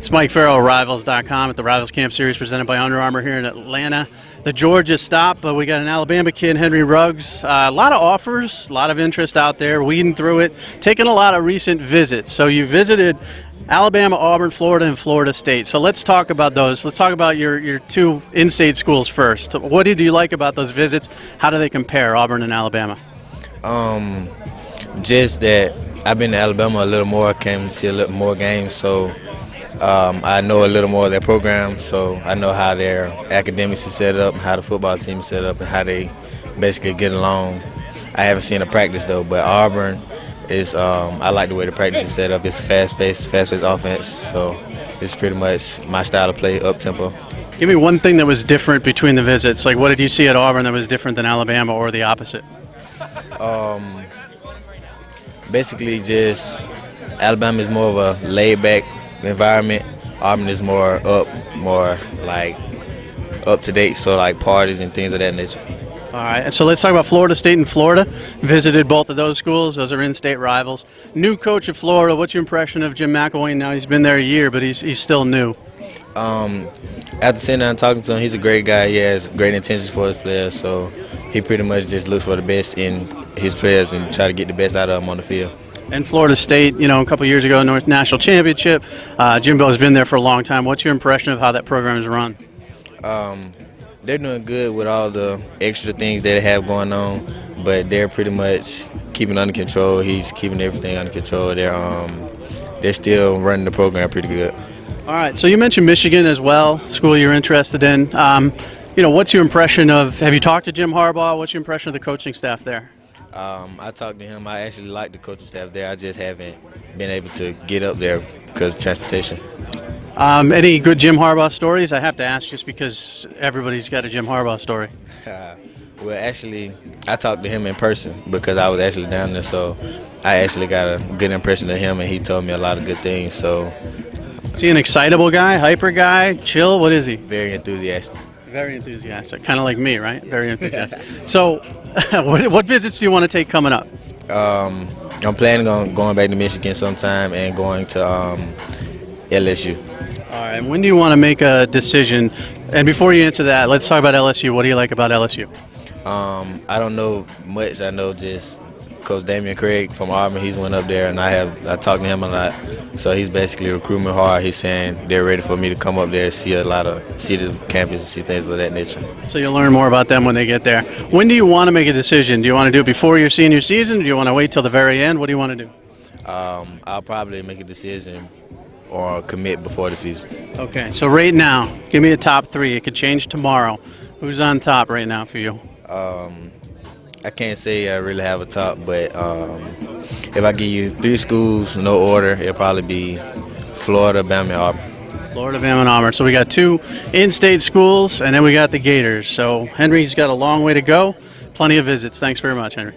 It's Mike Farrell, Rivals.com at the Rivals Camp Series presented by Under Armour here in Atlanta. The Georgia stop, but we got an Alabama kid, Henry Ruggs. A lot of offers, a lot of interest out there, weeding through it, taking a lot of recent visits. So you visited Alabama, Auburn, Florida, and Florida State. So let's talk about those. Let's talk about your two in-state schools first. What did you like about those visits? How do they compare, Auburn and Alabama? Just that I've been to Alabama a little more, came to see a little more games, so I know a little more of their program, so I know how their academics is set up, how the football team is set up, and how they basically get along. I haven't seen a practice though, but Auburn is, I like the way the practice is set up. It's a fast-paced offense, so it's pretty much my style of play, up-tempo. Give me one thing that was different between the visits. Like, what did you see at Auburn that was different than Alabama or the opposite? Basically just Alabama is more of a laid-back environment. Auburn is more like up-to-date, so like parties and things of that nature. All right, so let's talk about Florida State and Florida. Visited both of those schools. Those are in-state rivals. New coach of Florida, what's your impression of Jim McElwain now? He's been there a year, but he's still new. After sitting down and talking to him, he's a great guy. He has great intentions for his players, so he pretty much just looks for the best in his players and try to get the best out of them on the field. And Florida State, you know, a couple years ago, North National Championship. Jimbo's been there for a long time. What's your impression of how that program is run? They're doing good with all the extra things that they have going on, but they're pretty much keeping it under control. He's keeping everything under control. They're still running the program pretty good. All right, so you mentioned Michigan as well, school you're interested in. You know, what's your impression of, have you talked to Jim Harbaugh? What's your impression of the coaching staff there? I talked to him. I actually like the coaching staff there. I just haven't been able to get up there because of transportation. Any good Jim Harbaugh stories? I have to ask just because everybody's got a Jim Harbaugh story. Well, actually, I talked to him in person because I was actually down there, so I actually got a good impression of him, and he told me a lot of good things. So, is he an excitable guy, hyper guy, chill? What is he? Very enthusiastic. Very enthusiastic, kind of like me, right? Very enthusiastic. So, what visits do you want to take coming up? I'm planning on going back to Michigan sometime and going to LSU. All right, when do you want to make a decision? And before you answer that, let's talk about LSU. What do you like about LSU? I don't know much. I know just Coach Damian Craig from Auburn. He's went up there, and I talked to him a lot. So he's basically recruiting me hard. He's saying they're ready for me to come up there and see the campus and see things of that nature. So you'll learn more about them when they get there. When do you want to make a decision? Do you want to do it before your senior season? Or do you want to wait till the very end? What do you want to do? I'll probably make a decision or commit before the season. Okay, so right now, give me a top three. It could change tomorrow. Who's on top right now for you? I can't say I really have a top, but if I give you three schools, no order, it'll probably be Florida, Bama, and Auburn. Florida, Bama, and Auburn. So we got two in-state schools, and then we got the Gators. So Henry's got a long way to go. Plenty of visits. Thanks very much, Henry.